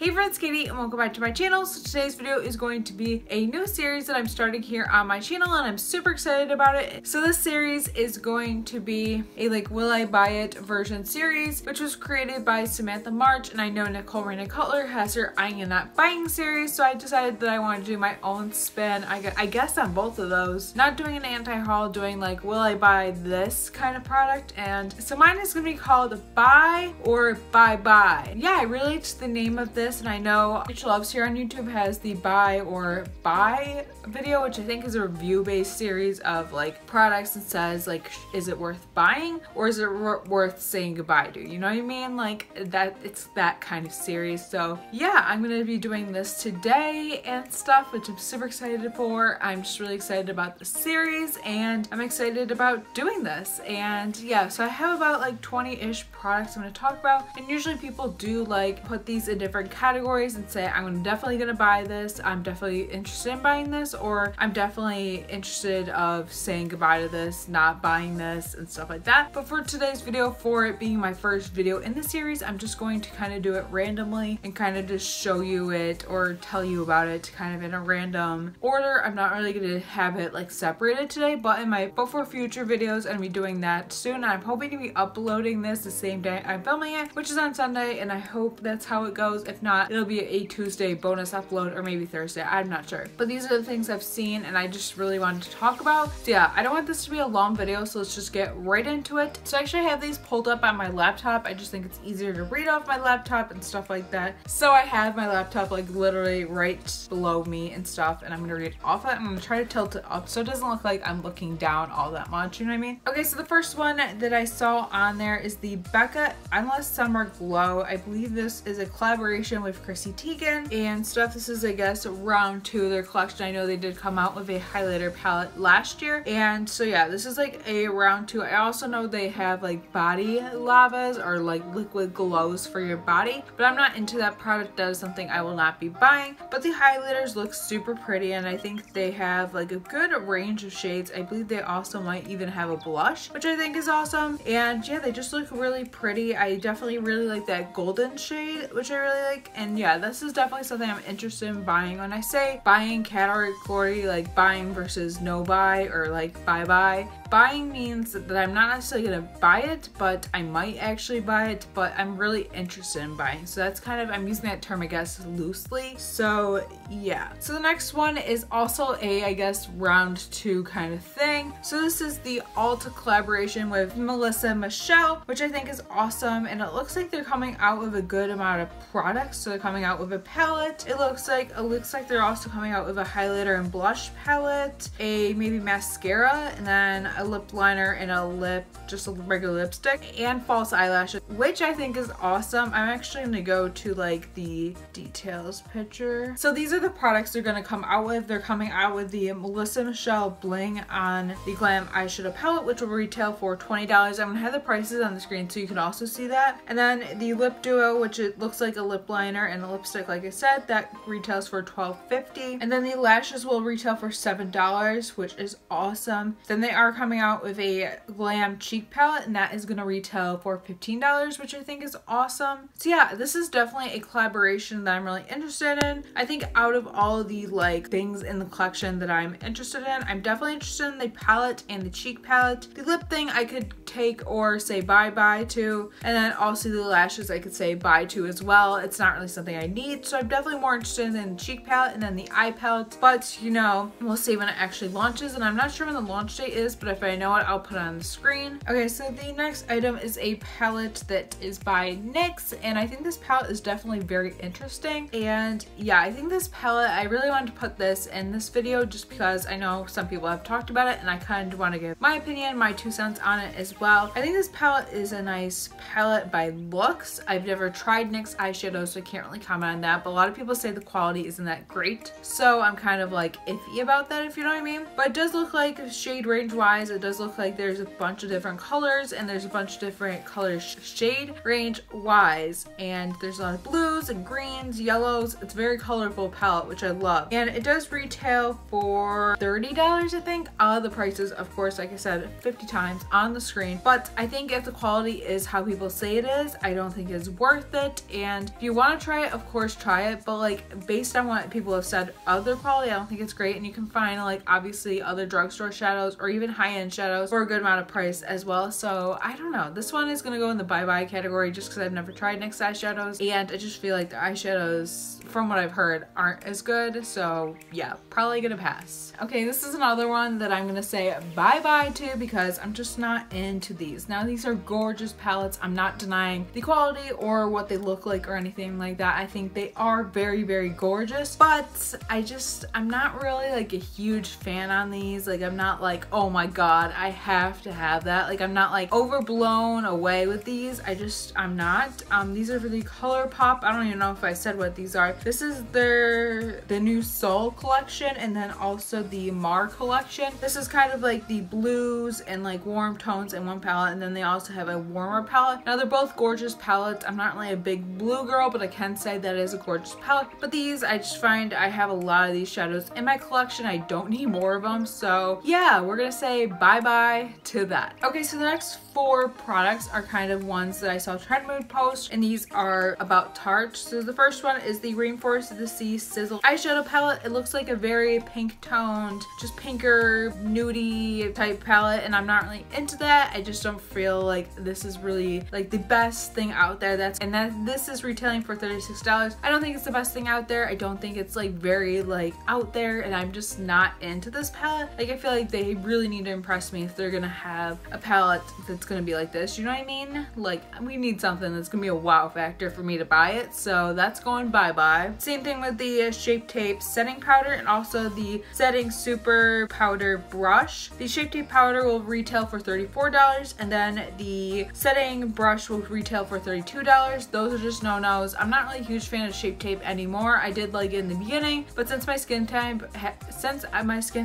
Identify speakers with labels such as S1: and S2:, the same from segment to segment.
S1: Hey friends, Katie, and welcome back to my channel. So today's video is going to be a new series that I'm starting here on my channel, and I'm super excited about it. So this series is going to be a will I buy it version series, which was created by Samantha March, and I know Nicole Raina Cutler has her eyeing and not buying series, so I decided that I wanted to do my own spin, I guess, on both of those. Not doing an anti-haul, doing will I buy this kind of product. And so mine is going to be called Buy or Bye. Yeah, I really liked the name of this, and I know Rachel Loves here on YouTube has the Buy or Buy video, which I think is a review-based series of products, and says is it worth buying or is it worth saying goodbye to? You know what I mean? That, it's that kind of series. So yeah, I'm gonna be doing this today and stuff, which I'm super excited for. I'm just really excited about the series, and I'm excited about doing this. And yeah, so I have about 20-ish products I'm gonna talk about, and usually people do put these in different categories and say I'm definitely gonna buy this, I'm definitely interested in buying this, or I'm definitely interested of saying goodbye to this, not buying this, and stuff like that. But for today's video, for it being my first video in the series, I'm just going to kind of do it randomly and kind of just show you it or tell you about it kind of in a random order. I'm not really gonna have it separated today, but for future videos I'm gonna be doing that soon, and I'm hoping to be uploading this the same day I'm filming it, which is on Sunday, and I hope that's how it goes. If not, it'll be a Tuesday bonus upload, or maybe Thursday, I'm not sure. But these are the things I've seen and I just really wanted to talk about. So yeah, I don't want this to be a long video, so let's just get right into it. So I actually have these pulled up on my laptop. I just think it's easier to read off my laptop and stuff like that. So I have my laptop literally right below me and stuff, and I'm gonna read off it. I'm gonna try to tilt it up so it doesn't look like I'm looking down all that much, you know what I mean? Okay, so the first one that I saw on there is the Becca Endless Summer Glow. I believe this is a collaboration with Chrissy Teigan and stuff. This is, I guess, round 2 of their collection. I know they did come out with a highlighter palette last year, and so yeah, this is a round 2. I also know they have body lavas or liquid glows for your body, but I'm not into that product. That is something I will not be buying. But the highlighters look super pretty, and I think they have a good range of shades. I believe they also might even have a blush, which I think is awesome. And yeah, they just look really pretty. I definitely really like that golden shade, which I really like. And yeah, this is definitely something I'm interested in buying. When I say buying category, buying versus no buy or bye. Buying means that I'm not necessarily gonna buy it, but I might actually buy it, but I'm really interested in buying. So that's kind of, I'm using that term, I guess, loosely. So yeah. So the next one is also I guess, round 2 kind of thing. So this is the Ulta collaboration with Melissa Michelle, which I think is awesome. And it looks like they're coming out with a good amount of products. So they're coming out with a palette. It looks like they're also coming out with a highlighter and blush palette, a maybe mascara, and then a lip liner and just a regular lipstick, and false eyelashes, which I think is awesome. I'm actually gonna go to the details picture. So these are the products they're gonna come out with. They're coming out with the Melissa Michelle Bling on the Glam eyeshadow palette, which will retail for $20. I'm gonna have the prices on the screen so you can also see that. And then the lip duo, which it looks like a lip liner and a lipstick, like I said, that retails for $12.50. And then the lashes will retail for $7, which is awesome. Then they are coming out with a Glam cheek palette, and that is gonna retail for $15, which I think is awesome. So yeah, this is definitely a collaboration that I'm really interested in. I think out of all of the things in the collection that I'm interested in, I'm definitely interested in the palette and the cheek palette. The lip thing I could take or say bye to, and then also the lashes I could say bye to as well. It's not really something I need, so I'm definitely more interested in the cheek palette and then the eye palette, but you know, we'll see when it actually launches, and I'm not sure when the launch date is, but if I know it, I'll put it on the screen. Okay, so the next item is a palette that is by NYX, and I think this palette is definitely very interesting. And yeah, I think this palette, I really wanted to put this in this video just because I know some people have talked about it, and I kind of want to give my opinion, my 2 cents on it as well. I think this palette is a nice palette by looks. I've never tried NYX eyeshadows, so I can't really comment on that, but a lot of people say the quality isn't that great, so I'm kind of iffy about that, if you know what I mean. But it does look like shade range wise, wise, it does look like there's a bunch of different colors and there's a bunch of different color shade range wise, and there's a lot of blues and greens, yellows. It's a very colorful palette, which I love, and it does retail for $30, I think. The prices, of course, like I said 50 times on the screen, but I think if the quality is how people say it is, I don't think it's worth it. And if you want to try it, of course try it, but like based on what people have said of their quality, I don't think it's great. And you can find like obviously other drugstore shadows or even high-end shadows for a good amount of price as well. So I don't know, this one is gonna go in the bye-bye category just because I've never tried NYX eyeshadows, and I just feel like the eyeshadows, from what I've heard, aren't as good. So yeah, probably gonna pass. Okay, this is another one that I'm gonna say bye-bye to because I'm just not into these. Now these are gorgeous palettes. I'm not denying the quality or what they look like or anything like that. I think they are very, very gorgeous, but I'm not really like a huge fan on these. Like I'm not like, oh my god, I have to have that. Like I'm not like overblown away with these. I'm not. These are for the Colourpop. I don't even know if I said what these are. This is the new Sol collection, and then also the Mar collection. This is kind of like the blues and like warm tones in one palette, and then they also have a warmer palette. Now they're both gorgeous palettes. I'm not really a big blue girl, but I can say that is a gorgeous palette. But these, I just find I have a lot of these shadows in my collection. I don't need more of them. So yeah, we're gonna say bye-bye to that. Okay, so the next 4 products are kind of ones that I saw Trend Mood post, and these are about Tarte. So the first one is the Reinforced the Sea Sizzle eyeshadow palette. It looks like a very pink toned, just pinker, nudie type palette, and I'm not really into that. I just don't feel like this is really like the best thing out there. This is retailing for $36. I don't think it's the best thing out there. I don't think it's like very like out there, and I'm just not into this palette. Like I feel like they really need to impress me if they're gonna have a palette that's gonna be like this, you know what I mean? Like we need something that's gonna be a wow factor for me to buy it, so that's going bye-bye. Same thing with the Shape Tape setting powder and also the setting super powder brush. The Shape Tape powder will retail for $34, and then the setting brush will retail for $32. Those are just no-nos. I'm not really a huge fan of Shape Tape anymore. I did like it in the beginning, but since my skin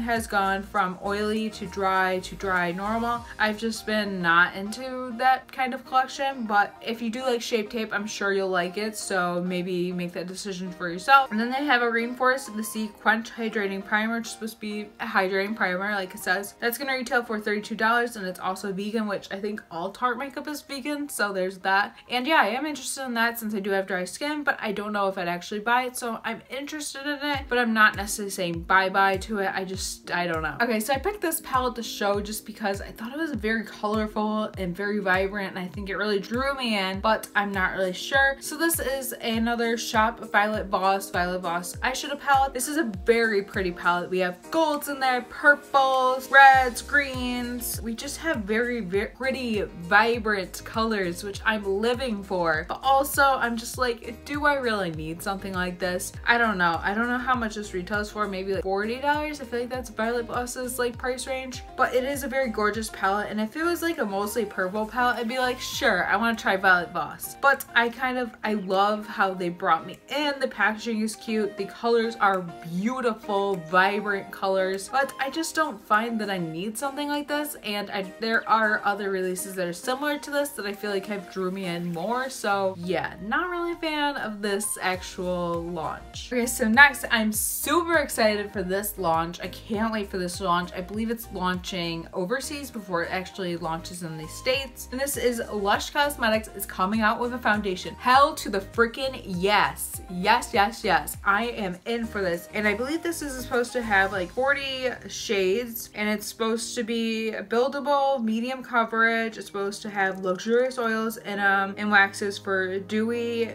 S1: has gone from oily to dry normal, I've just been not into that kind of collection. But if you do like Shape Tape, I'm sure you'll like it, so maybe make that decision for yourself. And then they have a Reinforced the Sea Quench Hydrating Primer, which is supposed to be a hydrating primer like it says. That's gonna retail for $32, and it's also vegan, which I think all Tarte makeup is vegan, so there's that. And yeah, I am interested in that since I do have dry skin, but I don't know if I'd actually buy it, so I'm interested in it, but I'm not necessarily saying bye-bye to it. I don't know. Okay, so I picked this palette to show just because I thought it was very colorful and very vibrant, and I think it really drew me in, but I'm not really sure. So this is another Shop Violet Voss eyeshadow palette. This is a very pretty palette. We have golds in there, purples, reds, greens. We just have very, very pretty, vibrant colors, which I'm living for. But also, I'm just like, do I really need something like this? I don't know. I don't know how much this retails for. Maybe like $40. I feel like that's Violet Voss's like price range. But it is a very gorgeous palette, and if it was like a mostly purple palette, I'd be like, sure, I want to try Violet Voss. But I love how they brought me in. The packaging is cute. The colors are beautiful, vibrant colors, but I just don't find that I need something like this. And there are other releases that are similar to this that I feel like have drew me in more. So yeah, not really a fan of this actual launch. Okay, so next, I'm super excited for this launch. I can't wait for this launch. I believe it's launching overseas before it actually launches in the States. And this is Lush Cosmetics is coming out with a foundation. Hell to the freaking yes. Yes, yes, yes. I am in for this. And I believe this is supposed to have like 40 shades, and it's supposed to be buildable, medium coverage. It's supposed to have luxurious oils and waxes for dewy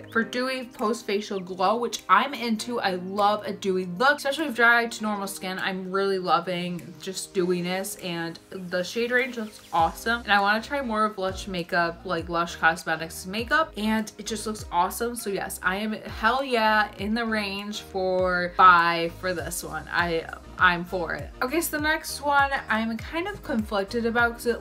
S1: post-facial glow, which I'm into. I love a dewy look, especially with dry to normal skin. I'm really loving just dewiness, and the shade range looks awesome. And I want to try more of Lush makeup, like Lush Cosmetics makeup, and it just looks awesome. So yes, I am hell yeah in the range for buy for this one. I'm for it. Okay, so the next one I'm kind of conflicted about because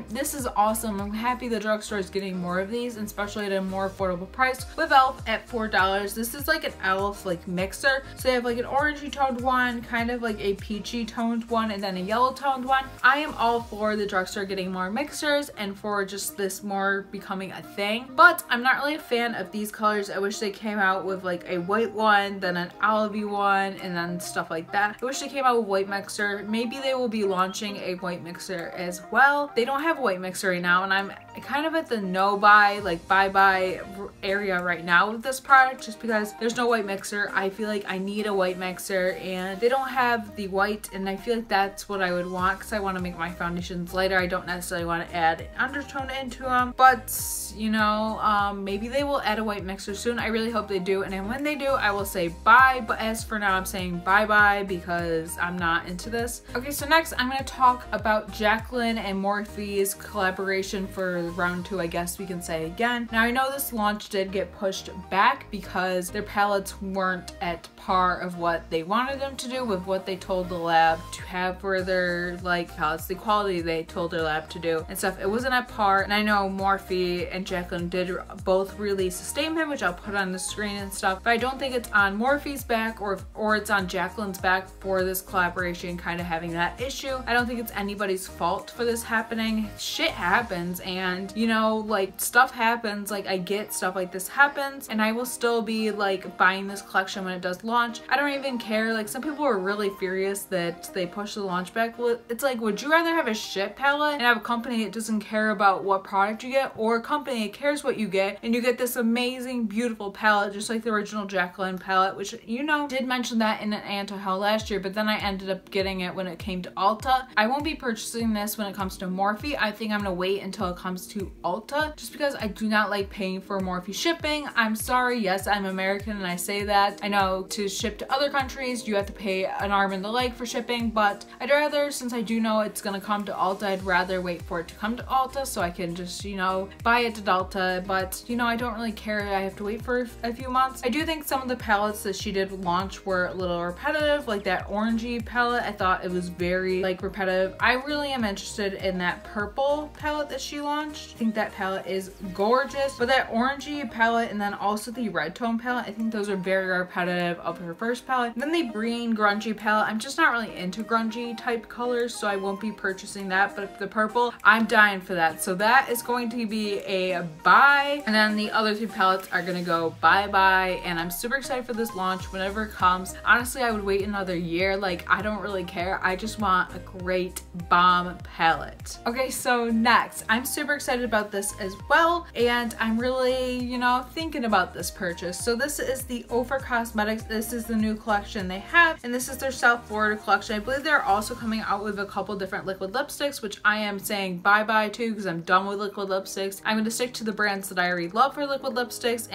S1: this is awesome. I'm happy the drugstore is getting more of these, and especially at a more affordable price with e.l.f. at $4. This is like an e.l.f. like mixer. So they have like an orangey toned one, kind of like a peachy toned one, and then a yellow toned one. I am all for the drugstore getting more mixers and for just this more becoming a thing, but I'm not really a fan of these colors. I wish they came out with like a white one, then an olivey one, and then stuff like that. I wish they came out with white mixer. Maybe they will be launching a white mixer as well. They don't have a white mixer right now, and I'm kind of at the no buy, like buy area right now with this product just because there's no white mixer. I feel like I need a white mixer and they don't have the white, and I feel like that's what I would want because I want to make my foundations lighter. I don't necessarily want to add an undertone into them, but you know, maybe they will add a white mixer soon. I really hope they do, and then when they do I will say bye, but as for now I'm saying bye because I'm not into this. Okay, so next I'm going to talk about Jaclyn and Morphe's collaboration for round 2, I guess we can say again. Now I know this launch did get pushed back because their palettes weren't at par of what they wanted them to do with what they told the lab to have for their like palettes, the quality they told their lab to do and stuff. It wasn't at par, and I know Morphe and Jaclyn did both release a statement, which I'll put on the screen and stuff, but I don't think it's on Morphe's back or it's on Jaclyn's back for this collaboration kind of having that issue. I don't think it's anybody's fault for this happening. Shit happens, and you know, like stuff happens. Like I get stuff like this happens, and I will still be like buying this collection when it does launch. I don't even care. Like some people are really furious that they push the launch back. Well, it's like, would you rather have a shit palette and have a company that doesn't care about what product you get, or a company that cares what you get and you get this amazing beautiful palette just like the original Jaclyn palette, which you know did mention that in an anti-haul last year, but then I ended up getting it when it came to Ulta. I won't be purchasing this when it comes to Morphe. I think I'm gonna wait until it comes to Ulta just because I do not like paying for Morphe shipping. I'm sorry, yes, I'm American and I say that. I know to ship to other countries you have to pay an arm and a leg for shipping, but I'd rather, since I do know it's gonna come to Ulta, I'd rather wait for it to come to Ulta so I can just, you know, buy it at Ulta. But you know, I don't really care. I have to wait for a few months. I do think some of the palettes that she did launch were a little repetitive, like that orangey palette. I thought it was very like repetitive. I really am interested in that purple palette that she launched. I think that palette is gorgeous, but that orangey palette and then also the red tone palette, I think those are very repetitive of her first palette. And then the green grungy palette, I'm just not really into grungy type colors, so I won't be purchasing that. But the purple, I'm dying for that, so that is going to be a buy. And then the other two palettes are gonna go bye, and I'm super excited for this launch whenever it comes. Honestly, I would wait another year. Like, I don't really care. I just want a great bomb palette. Okay, so next, I'm super excited about this as well, and I'm really, you know, thinking about this purchase. So this is the Ophra Cosmetics. This is the new collection they have, and this is their South Florida collection. I believe they're also coming out with a couple different liquid lipsticks, which I am saying bye to because I'm done with liquid lipsticks. I'm going to stick to the brands that I already love for liquid lipsticks,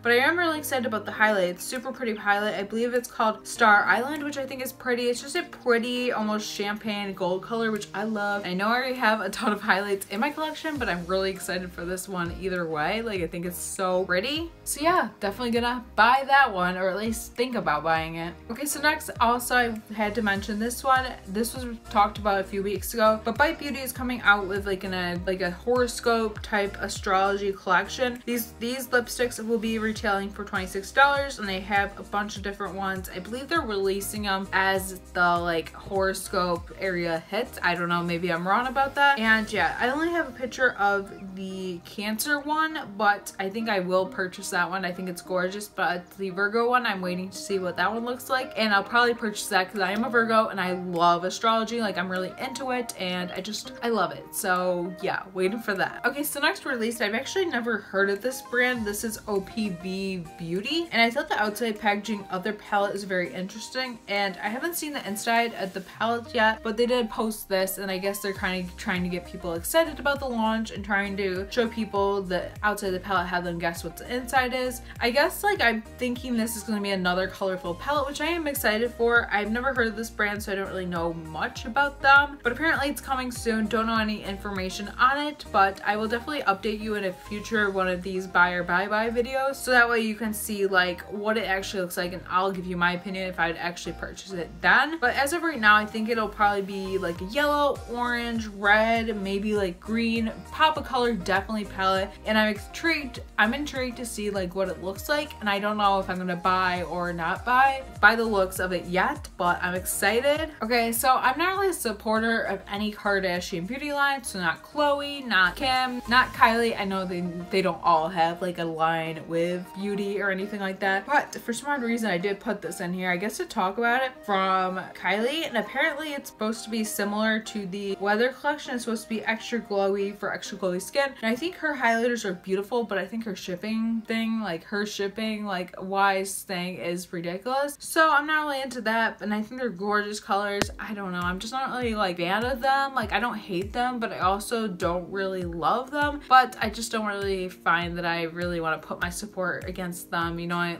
S1: but I am really excited about the highlight. It's super pretty highlight. I believe it's called Star Island, which I think is pretty. It's just a pretty almost champagne gold color, which I love. I know I already have a ton of highlights in my collection, but I'm really excited for this one either way. Like, I think it's so pretty. So yeah, definitely gonna buy that one, or at least think about buying it. Okay, so next, also I had to mention this one. This was talked about a few weeks ago, but Bite Beauty is coming out with like a horoscope type astrology collection. These lipsticks will be retailing for $26, and they have a bunch of different ones. I believe they're releasing them as the like horoscope area hits. I don't know, maybe I'm wrong about that. And yeah, I only have a picture of the Cancer one, but I think I will purchase that one. I think it's gorgeous, but the Virgo one, I'm waiting to see what that one looks like, and I'll probably purchase that because I am a Virgo and I love astrology. Like, I'm really into it, and I love it. So yeah, waiting for that. Okay, so next release, I've actually never heard of this brand. This is Ulta Beauty, and I thought the outside packaging of their palette is very interesting, and I haven't seen the inside of the palette yet, but they did post this, and I guess they're kind of trying to get people excited about the launch launch and trying to show people the outside of the palette, have them guess what the inside is. I guess like I'm thinking this is going to be another colorful palette, which I am excited for. I've never heard of this brand, so I don't really know much about them, but apparently it's coming soon. Don't know any information on it, but I will definitely update you in a future one of these buy or buy videos, so that way you can see like what it actually looks like, and I'll give you my opinion if I'd actually purchase it then. But as of right now, I think it'll probably be like a yellow, orange, red, maybe like green, pop of color definitely palette, and I'm intrigued to see like what it looks like, and I don't know if I'm gonna buy or not buy by the looks of it yet, but I'm excited. Okay, so I'm not really a supporter of any Kardashian beauty line, so not Khloe, not Kim, not Kylie. I know they don't all have like a line with beauty or anything like that, but for some odd reason I did put this in here, I guess to talk about it, from Kylie, and apparently it's supposed to be similar to the Weather collection. It's supposed to be extra glowy for extra glowy skin, and I think her highlighters are beautiful, but I think her shipping thing, like her shipping like wise thing, is ridiculous, so I'm not really into that. And I think they're gorgeous colors. I don't know, I'm just not really like fan of them. Like I don't hate them, but I also don't really love them, but I just don't really find that I really want to put my support against them, you know. I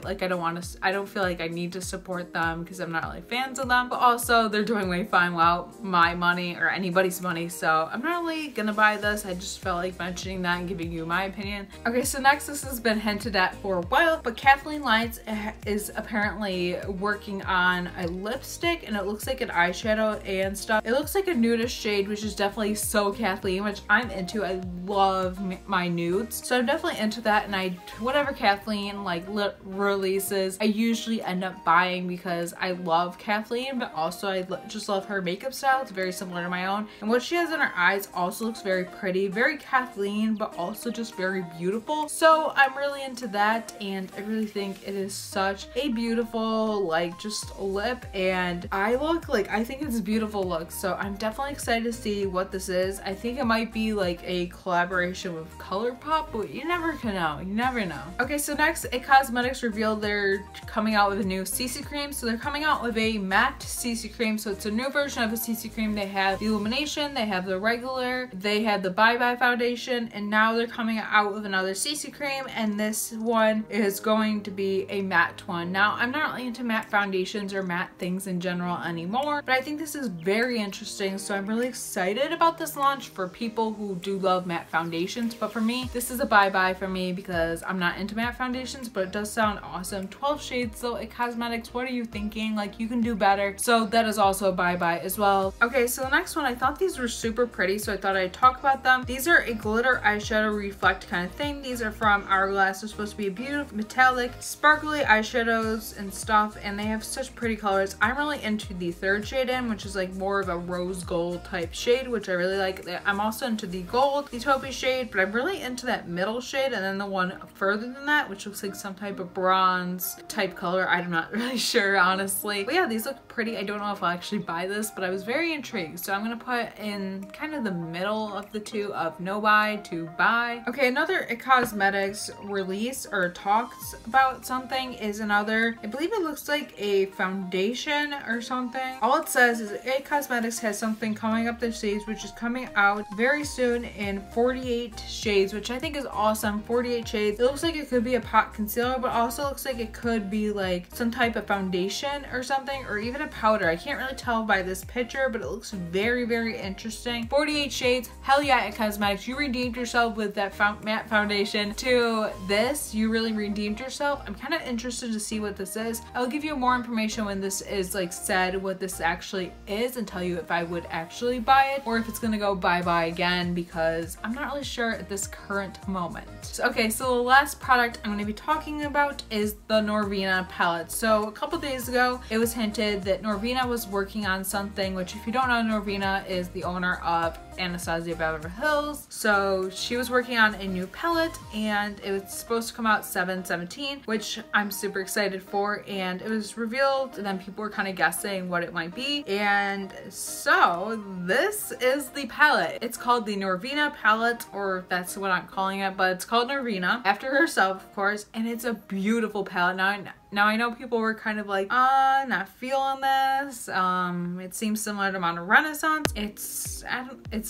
S1: don't feel like I need to support them because I'm not really fans of them, but also they're doing way fine without my money or anybody's money, so I'm not really gonna buy this. I just felt like mentioning that and giving you my opinion. Okay, so next, this has been hinted at for a while, but Kathleen Lights is apparently working on a lipstick, and it looks like an eyeshadow and stuff. It looks like a nudish shade, which is definitely so Kathleen, which I'm into. I love my nudes, so I'm definitely into that, and whatever Kathleen like releases, I usually end up buying because I love Kathleen, but also I just love her makeup style. It's very similar to my own, and what she has in her eyes also looks very pretty, very Kathleen, but also just very beautiful, so I'm really into that. And I really think it is such a beautiful like just lip and eye look. Like I think it's a beautiful look, so I'm definitely excited to see what this is. I think it might be like a collaboration with Colourpop, but you never can know, you never know. Okay, so next, Nyx Cosmetics revealed they're coming out with a new CC cream. So they're coming out with a matte CC cream, so it's a new version of a CC cream. They have the illumination, they have the regular, they had the Bye Bye foundation, and now they're coming out with another CC cream, and this one is going to be a matte one. Now I'm not really into matte foundations or matte things in general anymore, but I think this is very interesting, so I'm really excited about this launch for people who do love matte foundations. But for me, this is a bye-bye for me because I'm not into matte foundations, but it does sound awesome. 12 shades though. At Cosmetics, what are you thinking? Like, you can do better, so that is also a bye-bye as well. Okay, so the next one, I thought these were super pretty, so I thought I'd talk about them. These are a glitter eyeshadow reflect kind of thing. These are from Hourglass. They're supposed to be a beautiful metallic sparkly eyeshadows and stuff, and they have such pretty colors. I'm really into the third shade in, which is like more of a rose gold type shade, which I really like. I'm also into the gold, the taupey shade, but I'm really into that middle shade, and then the one further than that, which looks like some type of bronze type color. I'm not really sure, honestly, but yeah, these look pretty. I don't know if I'll actually buy this, but I was very intrigued, so I'm gonna put in kind of the middle of the two, of no buy to buy. Okay, another Nyx Cosmetics release or talks about something is another, I believe it looks like a foundation or something. All it says is Nyx Cosmetics has something coming up their sleeves, which is coming out very soon in 48 shades, which I think is awesome. 48 shades. It looks like it could be a pot concealer, but also looks like it could be like some type of foundation or something, or even a powder. I can't really tell by this picture, but it looks very, very interesting. 48 shades. Hell yeah, Nyx Cosmetics. You redeemed yourself with that matte foundation to this. You really redeemed yourself. I'm kind of interested to see what this is. I'll give you more information when this is like said what this actually is, and tell you if I would actually buy it or if it's gonna go bye-bye again, because I'm not really sure at this current moment. Okay, so the last product I'm going to be talking about is the Norvina palette. So a couple days ago, it was hinted that Norvina was working on something, which if you don't know, Norvina is the owner of Anastasia Beverly Hills. So she was working on a new palette, and it was supposed to come out 7/17, which I'm super excited for, and it was revealed, and then people were kind of guessing what it might be, and so this is the palette. It's called the Norvina palette, or that's what I'm calling it, but it's called Norvina after herself, of course, and it's a beautiful palette. Now Now I know people were kind of like, not feeling this. It seems similar to Modern Renaissance. It's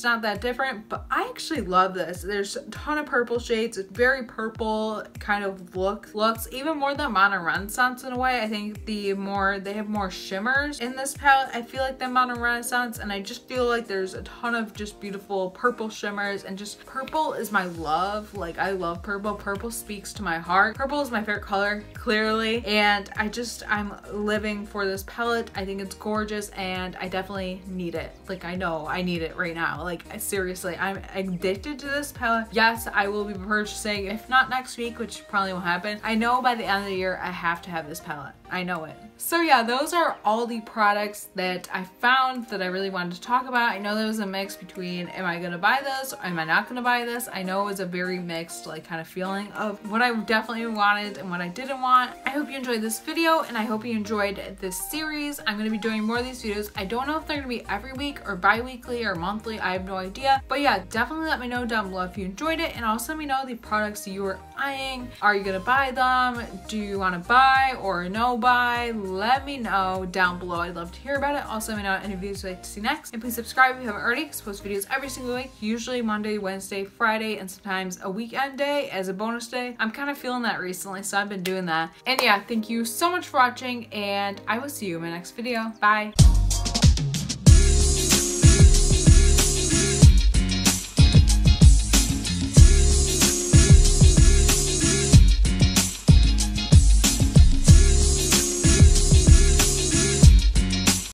S1: not that different, but I actually love this. There's a ton of purple shades. It's very purple kind of looks even more than Modern Renaissance in a way. I think they have more shimmers in this palette, I feel like, than Modern Renaissance, and I just feel like there's a ton of just beautiful purple shimmers, and just purple is my love. Like, I love purple. Purple speaks to my heart. Purple is my favorite color, clearly, and I'm living for this palette. I think it's gorgeous, and I definitely need it. Like, I know I need it right now. Like, seriously, I'm addicted to this palette. Yes, I will be purchasing, if not next week, which probably won't happen. I know by the end of the year I have to have this palette. I know it. So yeah, those are all the products that I found that I really wanted to talk about. I know there was a mix between, am I gonna buy this or am I not gonna buy this? I know it was a very mixed like kind of feeling of what I definitely wanted and what I didn't want. I hope you enjoyed this video, and I hope you enjoyed this series. I'm gonna be doing more of these videos. I don't know if they're gonna be every week or bi-weekly or monthly. I have no idea. But yeah, definitely let me know down below if you enjoyed it, and also let me know the products you were eyeing. Are you gonna buy them? Do you want to buy or no buy? Let me know down below. I'd love to hear about it. Also, let me know any videos you'd like to see next, and please subscribe if you haven't already, because I post videos every single week, usually Monday, Wednesday, Friday, and sometimes a weekend day as a bonus day. I'm kind of feeling that recently, so I've been doing that. And yeah, thank you so much for watching, and I will see you in my next video. Bye.